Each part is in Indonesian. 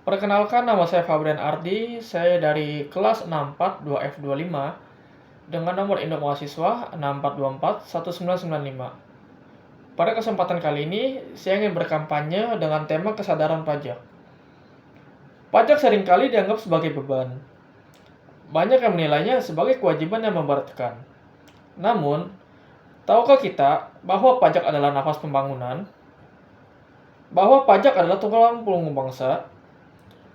Perkenalkan, nama saya Fabrian Ardi, saya dari kelas 64 2F25 dengan nomor induk mahasiswa 6424195. Pada kesempatan kali ini, saya ingin berkampanye dengan tema kesadaran pajak. Pajak seringkali dianggap sebagai beban. Banyak yang menilainya sebagai kewajiban yang memberatkan. Namun, tahukah kita bahwa pajak adalah nafas pembangunan? Bahwa pajak adalah tulang punggung bangsa?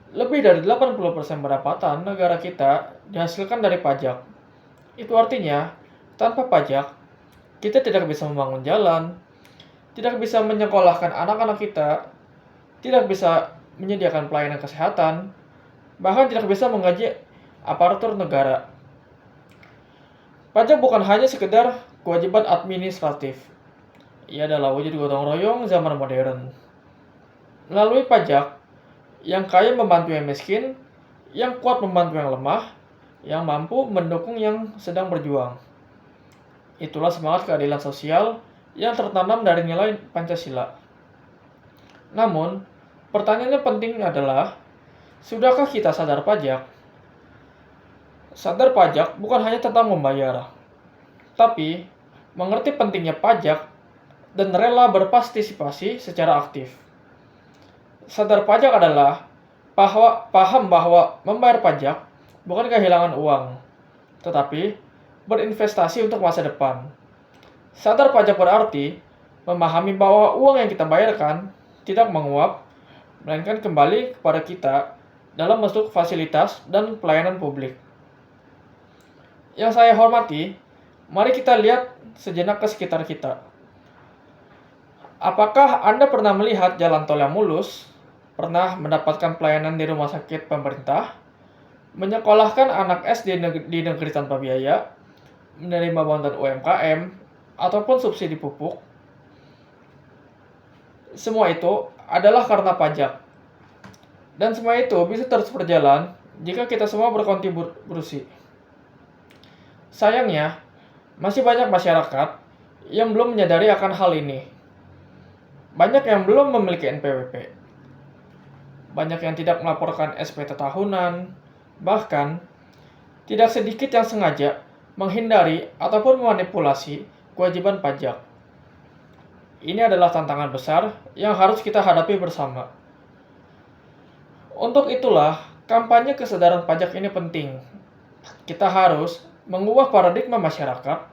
Lebih dari 80% pendapatan negara kita dihasilkan dari pajak. Itu artinya, tanpa pajak, kita tidak bisa membangun jalan, tidak bisa menyekolahkan anak-anak kita, tidak bisa menyediakan pelayanan kesehatan, bahkan tidak bisa menggaji aparatur negara. Pajak bukan hanya sekedar kewajiban administratif. Ia adalah wujud gotong royong zaman modern. Melalui pajak, yang kaya membantu yang miskin, yang kuat membantu yang lemah, yang mampu mendukung yang sedang berjuang. Itulah semangat keadilan sosial yang tertanam dari nilai Pancasila. Namun, pertanyaannya penting adalah, sudahkah kita sadar pajak? Sadar pajak bukan hanya tentang membayar, tapi mengerti pentingnya pajak dan rela berpartisipasi secara aktif. Sadar pajak adalah paham bahwa membayar pajak bukan kehilangan uang, tetapi berinvestasi untuk masa depan. Sadar pajak berarti memahami bahwa uang yang kita bayarkan tidak menguap, melainkan kembali kepada kita dalam bentuk fasilitas dan pelayanan publik. Yang saya hormati, mari kita lihat sejenak ke sekitar kita. Apakah Anda pernah melihat jalan tol yang mulus? Pernah mendapatkan pelayanan di rumah sakit pemerintah, menyekolahkan anak SD di negeri tanpa biaya, menerima bantuan UMKM, ataupun subsidi pupuk? Semua itu adalah karena pajak. Dan semua itu bisa terus berjalan jika kita semua berkontribusi. Sayangnya, masih banyak masyarakat yang belum menyadari akan hal ini. Banyak yang belum memiliki NPWP. Banyak yang tidak melaporkan SPT tahunan, bahkan tidak sedikit yang sengaja menghindari ataupun memanipulasi kewajiban pajak. Ini adalah tantangan besar yang harus kita hadapi bersama. Untuk itulah, kampanye kesadaran pajak ini penting. Kita harus mengubah paradigma masyarakat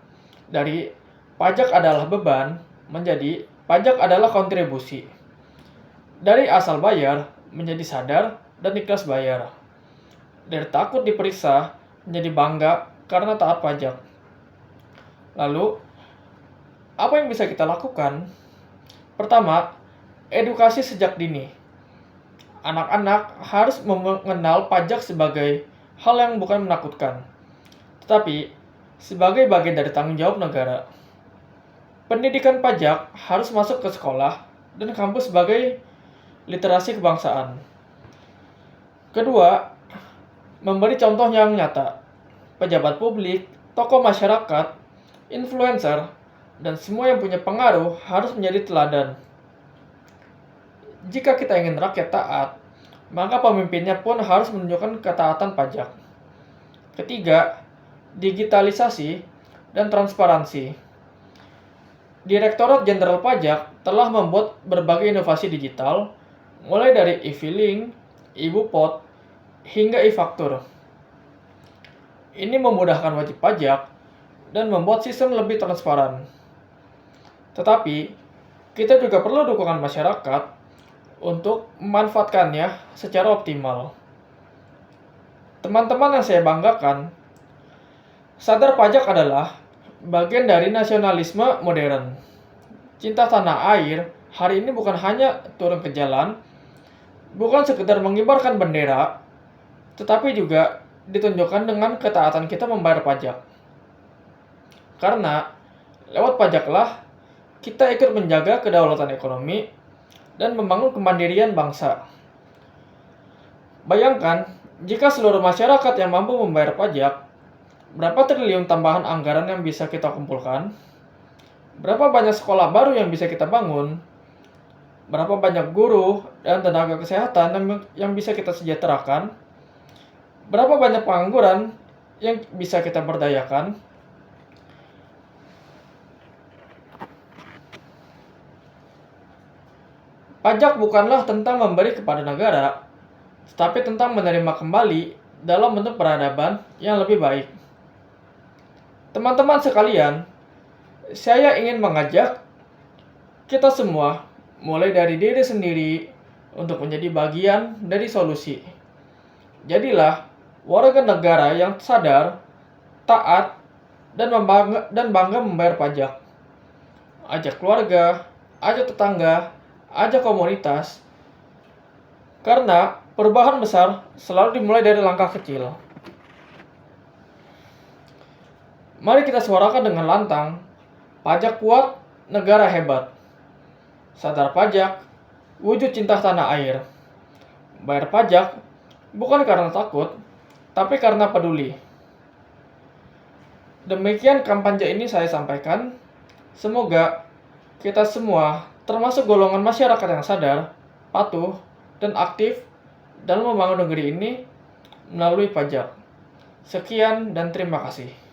dari pajak adalah beban menjadi pajak adalah kontribusi. Dari asal bayar menjadi sadar dan ikhlas bayar. Dari takut diperiksa menjadi bangga karena taat pajak. Lalu, apa yang bisa kita lakukan? Pertama, edukasi sejak dini. Anak-anak harus mengenal pajak sebagai hal yang bukan menakutkan, tetapi sebagai bagian dari tanggung jawab negara. Pendidikan pajak harus masuk ke sekolah dan kampus sebagai literasi kebangsaan. Kedua, memberi contoh yang nyata. Pejabat publik, tokoh masyarakat, influencer, dan semua yang punya pengaruh harus menjadi teladan. Jika kita ingin rakyat taat, maka pemimpinnya pun harus menunjukkan ketaatan pajak. Ketiga, digitalisasi dan transparansi. Direktorat Jenderal Pajak telah membuat berbagai inovasi digital, mulai dari e-filing, e-bupot, hingga e-faktur. Ini memudahkan wajib pajak dan membuat sistem lebih transparan. Tetapi, kita juga perlu dukungan masyarakat untuk memanfaatkannya secara optimal. Teman-teman yang saya banggakan, sadar pajak adalah bagian dari nasionalisme modern. Cinta tanah air hari ini bukan hanya turun ke jalan, bukan sekedar mengibarkan bendera, tetapi juga ditunjukkan dengan ketaatan kita membayar pajak. Karena lewat pajaklah kita ikut menjaga kedaulatan ekonomi dan membangun kemandirian bangsa. Bayangkan, jika seluruh masyarakat yang mampu membayar pajak, berapa triliun tambahan anggaran yang bisa kita kumpulkan? Berapa banyak sekolah baru yang bisa kita bangun? berapa banyak guru dan tenaga kesehatan yang bisa kita sejahterakan, berapa banyak pengangguran yang bisa kita berdayakan. Pajak bukanlah tentang memberi kepada negara, tetapi tentang menerima kembali dalam bentuk peradaban yang lebih baik. Teman-teman sekalian, saya ingin mengajak kita semua, mulai dari diri sendiri, untuk menjadi bagian dari solusi. Jadilah warga negara yang sadar, taat, dan bangga membayar pajak. Ajak keluarga, ajak tetangga, ajak komunitas. Karena perubahan besar selalu dimulai dari langkah kecil. Mari kita suarakan dengan lantang, pajak kuat, negara hebat. Sadar pajak, wujud cinta tanah air. Bayar pajak bukan karena takut, tapi karena peduli. Demikian kampanye ini saya sampaikan. Semoga kita semua, termasuk golongan masyarakat yang sadar, patuh, dan aktif dalam membangun negeri ini melalui pajak. Sekian dan terima kasih.